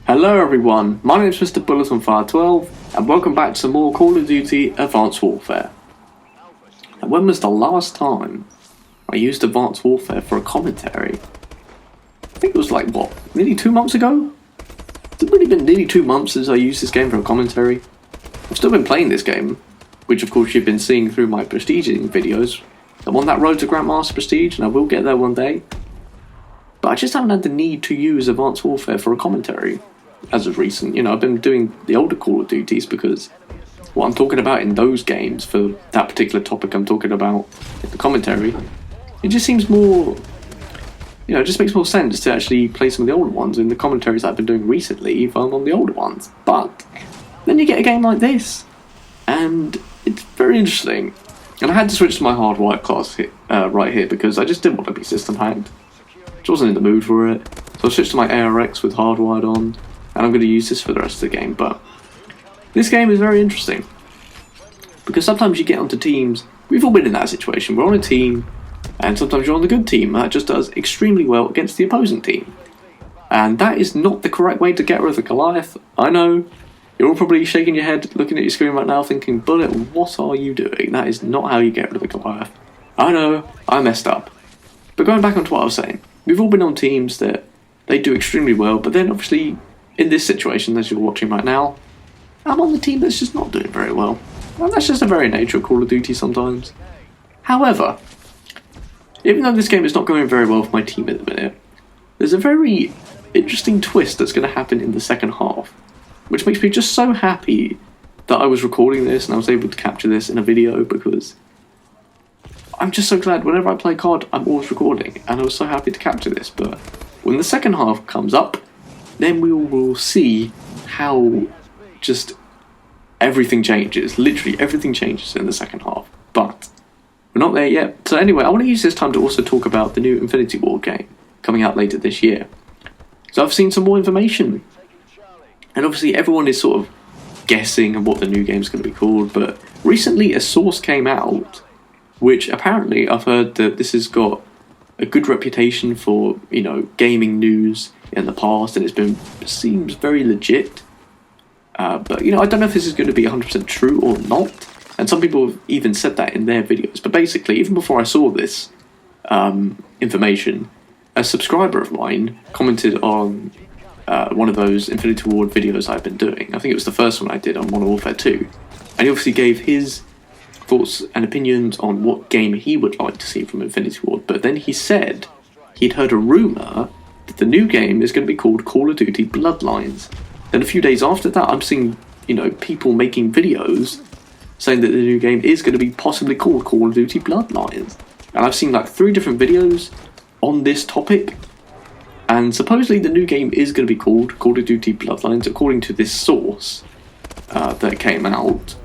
Hello everyone, my name is Mr. Bullet on Fire 12 and welcome back to some more Call of Duty Advanced Warfare. And when was the last time I used Advanced Warfare for a commentary? I think it was like, what, nearly 2 months ago? It's really been nearly 2 months since I used this game for a commentary. I've still been playing this game, which of course you've been seeing through my prestiging videos. I'm on that road to Grandmaster Prestige and I will get there one day. But I just haven't had the need to use Advanced Warfare for a commentary as of recent. You know, I've been doing the older Call of Duties because what I'm talking about in those games for that particular topic I'm talking about in the commentary, it just seems more, you know, it just makes more sense to actually play some of the older ones in the commentaries I've been doing recently if I'm on the older ones. But then you get a game like this and it's very interesting. And I had to switch to my hardwired class right here because I just didn't want to be system hacked. Just wasn't in the mood for it. So I switched to my ARX with hardwired on, and I'm going to use this for the rest of the game. But this game is very interesting because sometimes you get onto teams. We've all been in that situation. We're on a team, and sometimes you're on the good team that just does extremely well against the opposing team. And that is not the correct way to get rid of the Goliath. I know. You're all probably shaking your head, looking at your screen right now, thinking, Bullet, what are you doing? That is not how you get rid of the Goliath. I know, I messed up. But going back onto what I was saying, we've all been on teams that they do extremely well, but then obviously in this situation, as you're watching right now, I'm on the team that's just not doing very well. And that's just the very nature of Call of Duty sometimes. However, even though this game is not going very well for my team at the minute, there's a very interesting twist that's going to happen in the second half, which makes me just so happy that I was recording this and I was able to capture this in a video, because I'm just so glad whenever I play COD, I'm always recording, and I was so happy to capture this. But when the second half comes up, then we will see how just everything changes. Literally everything changes in the second half. But we're not there yet. So anyway, I want to use this time to also talk about the new Infinity Ward game coming out later this year. So I've seen some more information. And obviously everyone is sort of guessing what the new game's going to be called, but recently a source came out which apparently I've heard that this has got a good reputation for, you know, gaming news in the past, and seems very legit. But, you know, I don't know if this is going to be 100% true or not, and some people have even said that in their videos. But basically, even before I saw this information, a subscriber of mine commented on one of those Infinity Ward videos I've been doing. I think it was the first one I did on Modern Warfare 2. And he obviously gave his thoughts and opinions on what game he would like to see from Infinity Ward. But then he said he'd heard a rumour that the new game is going to be called Call of Duty Bloodlines. Then a few days after that, I'm seeing, you know, people making videos saying that the new game is going to be possibly called Call of Duty Bloodlines. And I've seen like 3 different videos on this topic. And supposedly the new game is going to be called Call of Duty Bloodlines, according to this source that came out.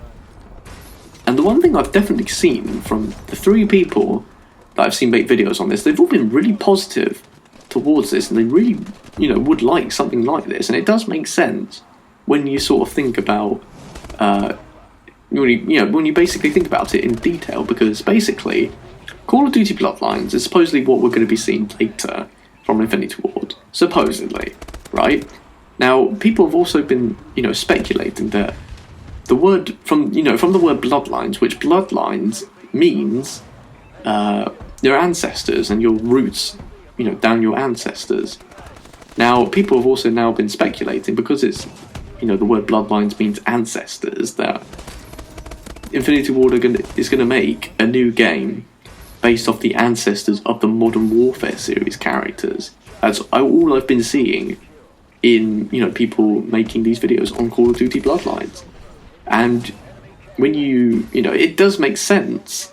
And the one thing I've definitely seen from the 3 people that I've seen make videos on this, they've all been really positive towards this, and they really, you know, would like something like this. And it does make sense when you sort of think about, when you basically think about it in detail, because basically Call of Duty Bloodlines is supposedly what we're going to be seeing later from Infinity Ward, supposedly, right? Now, people have also been, you know, speculating that the word from the word bloodlines, which bloodlines means your ancestors and your roots, you know, down your ancestors. Now, people have also now been speculating, because it's, you know, the word bloodlines means ancestors, that Infinity Ward is going to make a new game based off the ancestors of the Modern Warfare series characters. That's all I've been seeing in, you know, people making these videos on Call of Duty Bloodlines. And when you know, it does make sense,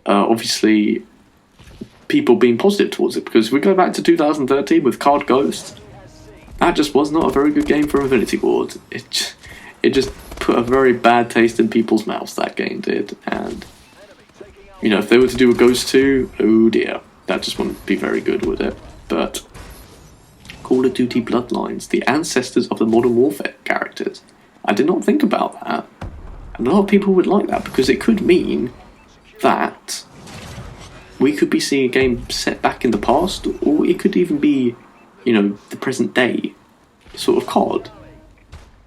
obviously, people being positive towards it, because we go back to 2013 with COD Ghost. That just was not a very good game for Infinity Ward. It just put a very bad taste in people's mouths, that game did. And, you know, if they were to do a Ghost 2, oh dear, that just wouldn't be very good, would it? But Call of Duty Bloodlines, the ancestors of the Modern Warfare characters. I did not think about that. And a lot of people would like that, because it could mean that we could be seeing a game set back in the past, or it could even be, you know, the present day. sort of COD.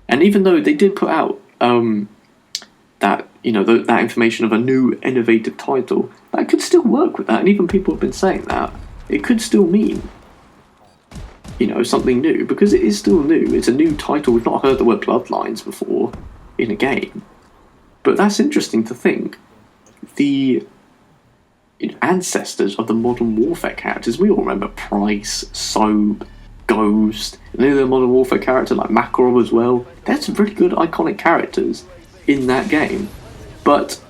And even though they did put out that, you know, that information of a new innovative title, that could still work with that. And even people have been saying that it could still mean, you know, something new, because it is still new. It's a new title. We've not heard the word Bloodlines before in a game. But that's interesting to think. The ancestors of the Modern Warfare characters, we all remember Price, Soap, Ghost, and any of the Modern Warfare characters like Massacre as well. There's some really good iconic characters in that game. But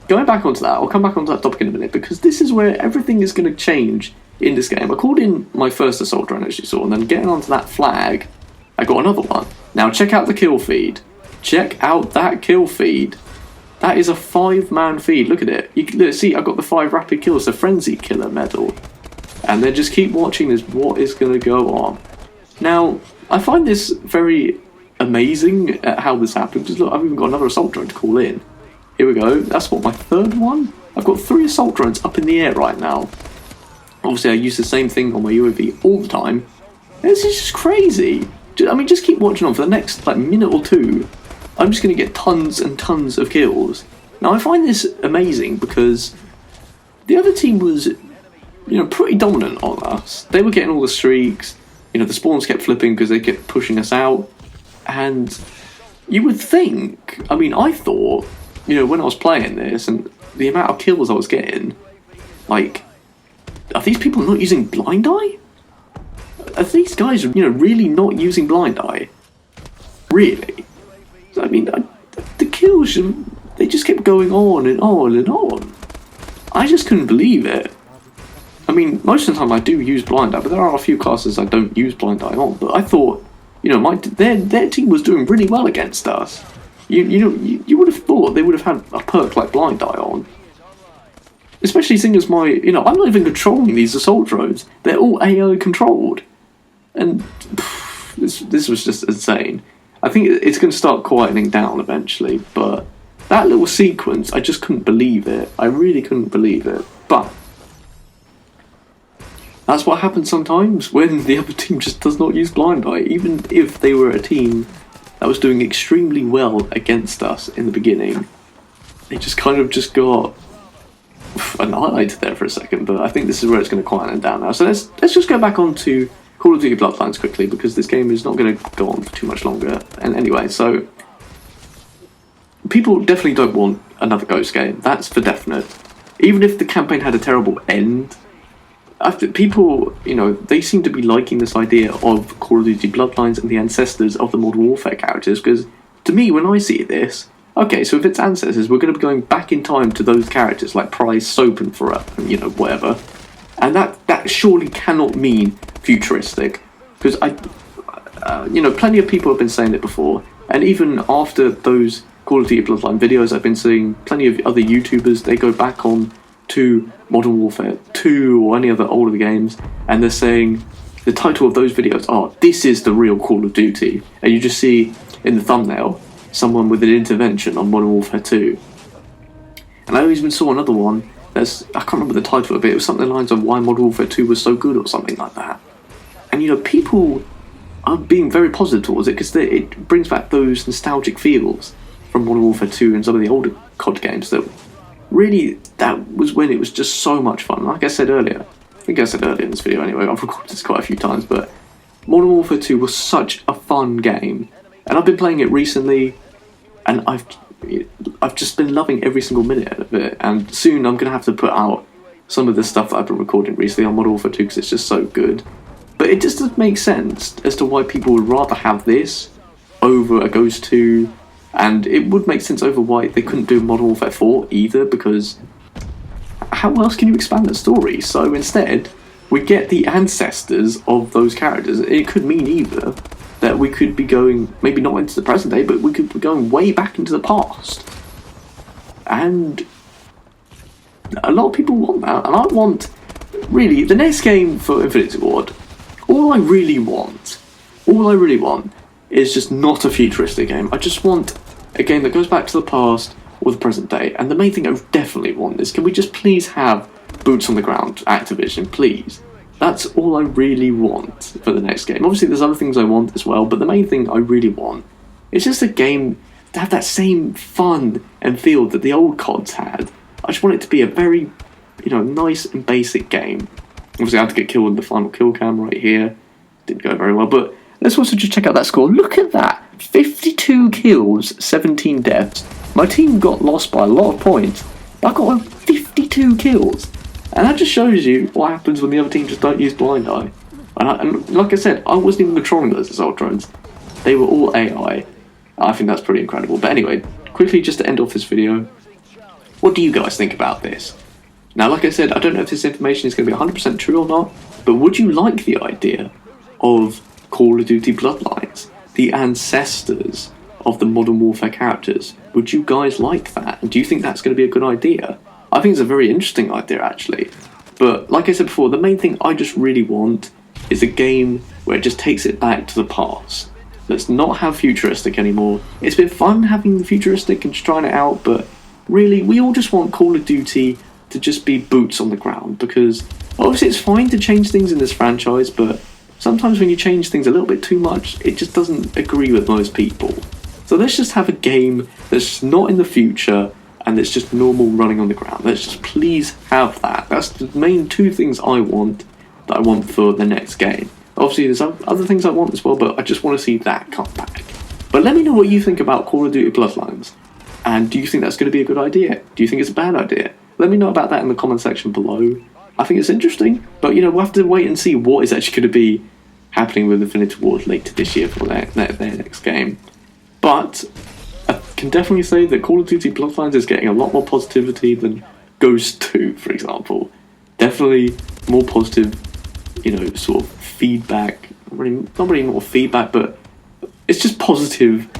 going back onto that, I'll come back onto that topic in a minute, because this is where everything is going to change in this game. I called in my first assault drone, as you saw, and then getting onto that flag, I got another one. Now check out the kill feed. Check out that kill feed. That is a 5-man feed. Look at it. You can see I got the 5 rapid kills, the Frenzy Killer medal. And then just keep watching this, what is going to go on. Now, I find this very amazing at how this happened. Because look, I've even got another assault drone to call in. Here we go. That's what, my 3rd one? I've got 3 assault drones up in the air right now. Obviously, I use the same thing on my UAV all the time. This is just crazy. I mean, just keep watching on for the next minute or two. I'm just going to get tons and tons of kills. Now, I find this amazing because the other team was, pretty dominant on us. They were getting all the streaks. The spawns kept flipping because they kept pushing us out. And you would think, I thought, when I was playing this and the amount of kills I was getting, are these people not using blind eye? Are these guys, really not using blind eye? Really? The kills, they just kept going on and on and on. I just couldn't believe it. Most of the time I do use blind eye, but there are a few classes I don't use blind eye on. But I thought, their team was doing really well against us. You would have thought they would have had a perk like blind eye on. Especially seeing as I'm not even controlling these assault drones. They're all AI controlled. And this was just insane. I think it's going to start quietening down eventually, but that little sequence, I just couldn't believe it. I really couldn't believe it. But that's what happens sometimes when the other team just does not use blind eye. Even if they were a team that was doing extremely well against us in the beginning, they just kind of just got annihilated there for a second. But I think this is where it's going to quieten down now. So let's just go back on to Call of Duty Bloodlines quickly, because this game is not going to go on for too much longer. And anyway, so people definitely don't want another Ghost game. That's for definite. Even if the campaign had a terrible end, people, they seem to be liking this idea of Call of Duty Bloodlines and the ancestors of the Modern Warfare characters, because to me, when I see this, okay, so if it's ancestors, we're going to be going back in time to those characters like Price, Soap, and whatever. And that surely cannot mean futuristic, because plenty of people have been saying it before, and even after those Call of Duty Bloodline videos, I've been seeing plenty of other YouTubers, they go back on to Modern Warfare 2 or any other older games, and they're saying the title of those videos are, "This is the real Call of Duty," and you just see in the thumbnail someone with an intervention on Modern Warfare 2. And I even saw another one I can't remember the title of it, it was something along the lines of Why Modern Warfare 2 was so good or something like that. And people are being very positive towards it because it brings back those nostalgic feels from Modern Warfare 2 and some of the older COD games that really, that was when it was just so much fun. Like I said earlier, I think I said earlier in this video anyway, I've recorded this quite a few times, but Modern Warfare 2 was such a fun game. And I've been playing it recently, and I've just been loving every single minute of it, and soon I'm going to have to put out some of the stuff that I've been recording recently on Modern Warfare 2 because it's just so good. But it just doesn't make sense as to why people would rather have this over a Ghost 2, and it would make sense over why they couldn't do Modern Warfare 4 either, because how else can you expand the story? So instead, we get the ancestors of those characters. It could mean either that we could be going, maybe not into the present day, but we could be going way back into the past. And a lot of people want that, and I want, really, the next game for Infinity Ward, all I really want is just not a futuristic game. I just want a game that goes back to the past or the present day. And the main thing I definitely want is, can we just please have boots on the ground, Activision, please? That's all I really want for the next game. Obviously there's other things I want as well, but the main thing I really want is just a game to have that same fun and feel that the old CODs had. I just want it to be a very, nice and basic game. Obviously I had to get killed with the final kill cam right here. Didn't go very well, but let's also just check out that score. Look at that! 52 kills, 17 deaths. My team got lost by a lot of points, but I got 52 kills. And that just shows you what happens when the other team just don't use blind eye. And like I said, I wasn't even controlling those assault drones. They were all AI. I think that's pretty incredible. But anyway, quickly just to end off this video, what do you guys think about this? Now, like I said, I don't know if this information is going to be 100% true or not, but would you like the idea of Call of Duty Bloodlines, the ancestors of the Modern Warfare characters? Would you guys like that? And do you think that's going to be a good idea? I think it's a very interesting idea, actually. But like I said before, the main thing I just really want is a game where it just takes it back to the past. Let's not have futuristic anymore. It's been fun having the futuristic and just trying it out, but really, we all just want Call of Duty to just be boots on the ground, because obviously it's fine to change things in this franchise, but sometimes when you change things a little bit too much, it just doesn't agree with most people. So let's just have a game that's not in the future and it's just normal running on the ground. Let's just please have that. That's the main two things I want, that I want for the next game. Obviously there's other things I want as well, but I just want to see that come back. But let me know what you think about Call of Duty Bloodlines. And do you think that's going to be a good idea? Do you think it's a bad idea? Let me know about that in the comment section below. I think it's interesting, but we'll have to wait and see what is actually going to be happening with Infinity Ward later this year for their next game. But I can definitely say that Call of Duty Bloodlines is getting a lot more positivity than Ghost 2, for example. Definitely more positive, sort of feedback. Not really more feedback, but it's just positive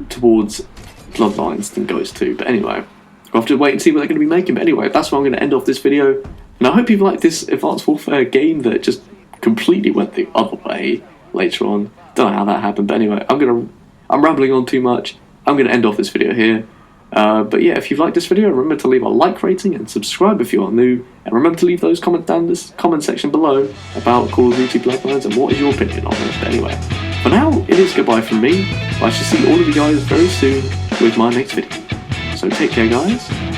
towards Bloodlines than Ghost 2. But anyway, we'll have to wait and see what they're going to be making. But anyway, that's where I'm going to end off this video. And I hope you've liked this Advanced Warfare game that just completely went the other way later on. Don't know how that happened, but anyway, I'm rambling on too much. I'm going to end off this video here. But yeah, if you've liked this video, remember to leave a like rating and subscribe if you are new. And remember to leave those comments down in this comment section below about Call of Duty Bloodlines and what is your opinion on it. But anyway, for now, it is goodbye from me. I shall see all of you guys very soon with my next video. So take care, guys.